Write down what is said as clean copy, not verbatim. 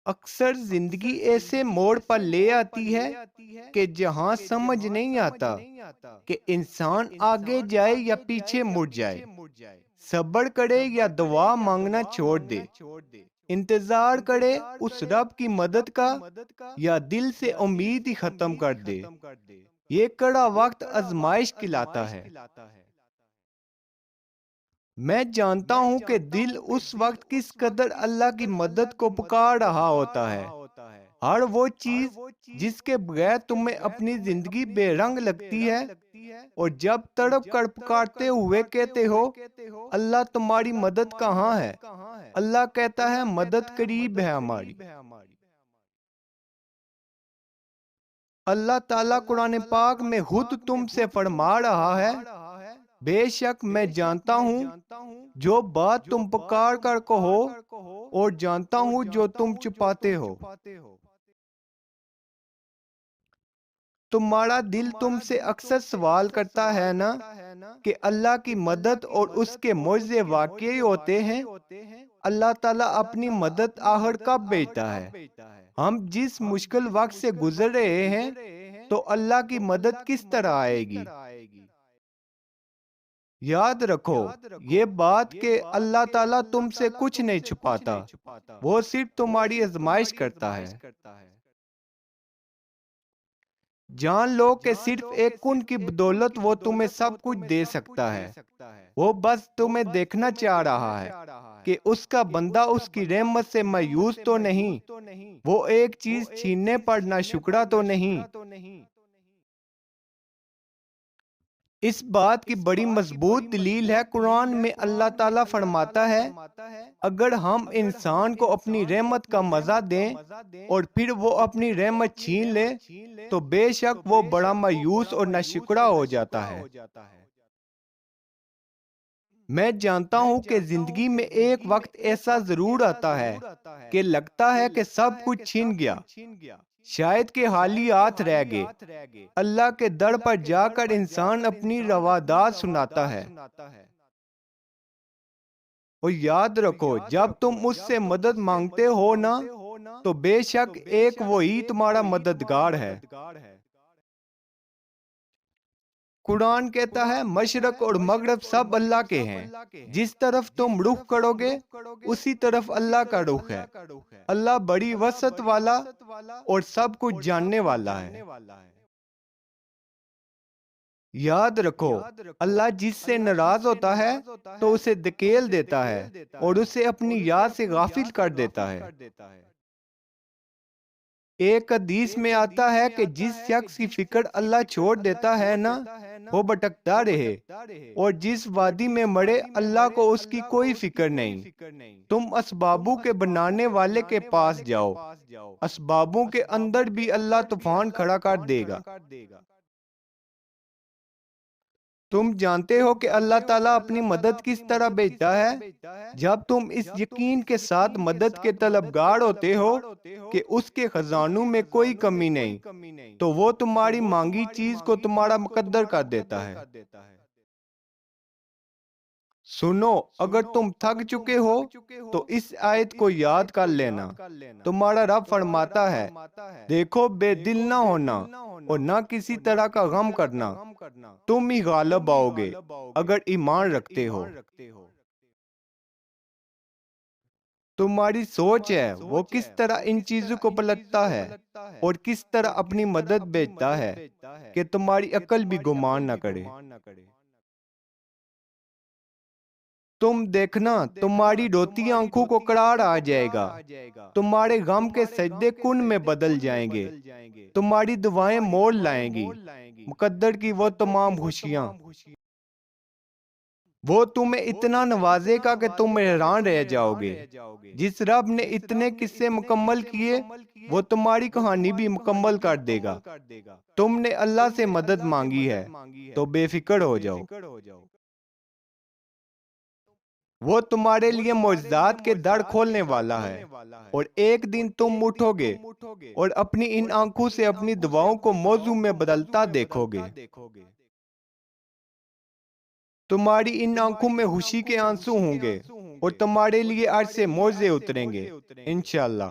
اکثر زندگی ایسے موڑ پر لے آتی ہے کہ جہاں سمجھ نہیں آتا کہ انسان آگے جائے یا پیچھے مڑ جائے، صبر کرے یا دعا مانگنا چھوڑ دے، انتظار کرے اس رب کی مدد کا یا دل سے امید ہی ختم کر دے۔ یہ کڑا وقت آزمائش کہلاتا ہے۔ میں جانتا ہوں کہ دل اس وقت کس قدر اللہ کی مدد کو پکار رہا ہوتا ہے۔ ہر وہ چیز جس کے بغیر تمہیں اپنی زندگی بے رنگ لگتی ہے، اور جب تڑپ کر پکارتے ہوئے کہتے ہو اللہ تمہاری مدد کہاں ہے، اللہ کہتا ہے مدد قریب ہے ہماری۔ اللہ تعالیٰ قرآن پاک میں خود تم سے فرما رہا ہے، بے شک میں جانتا ہوں جو بات تم پکار کر کہو، اور جانتا ہوں جو تم چھپاتے ہو۔ تمہارا دل تم سے اکثر سوال کرتا ہے نا کہ اللہ کی مدد اور اس کے معجزے واقعی ہوتے ہیں؟ اللہ تعالیٰ اپنی مدد آخر کب بھیجتا ہے؟ ہم جس مشکل وقت سے گزر رہے ہیں تو اللہ کی مدد کس طرح آئے گی؟ یاد رکھو یہ بات کہ اللہ تعالیٰ تم سے کچھ نہیں چھپاتا، وہ صرف تمہاری آزمائش کرتا ہے۔ جان لو کہ صرف ایک کن کی بدولت وہ تمہیں سب کچھ دے سکتا ہے۔ وہ بس تمہیں دیکھنا چاہ رہا ہے کہ اس کا بندہ اس کی رحمت سے مایوس تو نہیں، وہ ایک چیز چھیننے پر ناشکرا تو نہیں۔ اس بات کی بڑی مضبوط دلیل ہے، قرآن میں اللہ تعالیٰ فرماتا ہے اگر ہم انسان کو اپنی رحمت کا مزہ دیں اور پھر وہ اپنی رحمت چھین لے تو بے شک وہ بڑا مایوس اور ناشکرا ہو جاتا ہے۔ میں جانتا ہوں کہ زندگی میں ایک وقت ایسا ضرور آتا ہے کہ لگتا ہے کہ سب کچھ چھن گیا، شاید کہ خالی ہاتھ رہ گئے۔ اللہ کے در پر جا کر انسان اپنی روادات سناتا ہے، اور یاد رکھو جب تم اس سے مدد مانگتے ہو نا تو بے شک ایک وہی تمہارا مددگار ہے۔ قرآن کہتا ہے مشرق اور مغرب سب اللہ کے ہیں، جس طرف تم رخ کرو گے اسی طرف اللہ کا رخ ہے۔ اللہ بڑی وسعت والا اور سب کچھ جاننے والا ہے۔ یاد رکھو اللہ جس سے ناراض ہوتا ہے تو اسے دھکیل دیتا ہے اور اسے اپنی یاد سے غافل کر دیتا ہے۔ ایک حدیث میں آتا ہے کہ جس شخص کی فکر اللہ چھوڑ دیتا ہے نا وہ بھٹکتا رہے، اور جس وادی میں مرے اللہ کو اس کی کوئی فکر نہیں۔ تم اسبابوں کے بنانے والے کے پاس جاؤ، اسبابوں کے اندر بھی اللہ طوفان کھڑا کر دے گا۔ تم جانتے ہو کہ اللہ تعالیٰ اپنی مدد کس طرح بھیجتا ہے؟ جب تم اس یقین کے ساتھ مدد کے طلبگار ہوتے ہو کہ اس کے خزانوں میں کوئی کمی نہیں، تو وہ تمہاری مانگی چیز کو تمہارا مقدر کر دیتا ہے۔ سنو اگر تم تھک چکے ہو تو اس آیت کو یاد کر لینا۔ تمہارا رب فرماتا ہے دیکھو بے دل نہ ہونا اور نہ کسی طرح کا غم کرنا، تم ہی غالب آؤ گے اگر ایمان رکھتے ہو۔ تمہاری سوچ ہے وہ کس طرح ان چیزوں کو پلٹتا ہے اور کس طرح اپنی مدد بھیجتا ہے کہ تمہاری عقل بھی گمان نہ کرے۔ تم دیکھنا تمہاری روتی آنکھوں کو قرار آ جائے گا، تمہارے غم کے سجدے کن میں بدل جائیں گے، تمہاری دعائیں مول لائیں گی مقدر کی وہ تمام خوشیاں۔ وہ تمہیں اتنا نوازے گا کہ تم حیران رہ جاؤ گے۔ جس رب نے اتنے قصے مکمل کیے وہ تمہاری کہانی بھی مکمل کر دے گا۔ تم نے اللہ سے مدد مانگی ہے تو بے فکر ہو جاؤ، وہ تمہارے لیے معجزات کے در کھولنے والا ہے، اور ایک دن تم اٹھو گے اور اپنی ان آنکھوں سے اپنی دعاؤں کو موضوع میں بدلتا دیکھو گے۔ تمہاری ان آنکھوں میں خوشی کے آنسو ہوں گے اور تمہارے لیے عرش سے موزے اتریں گے انشاءاللہ۔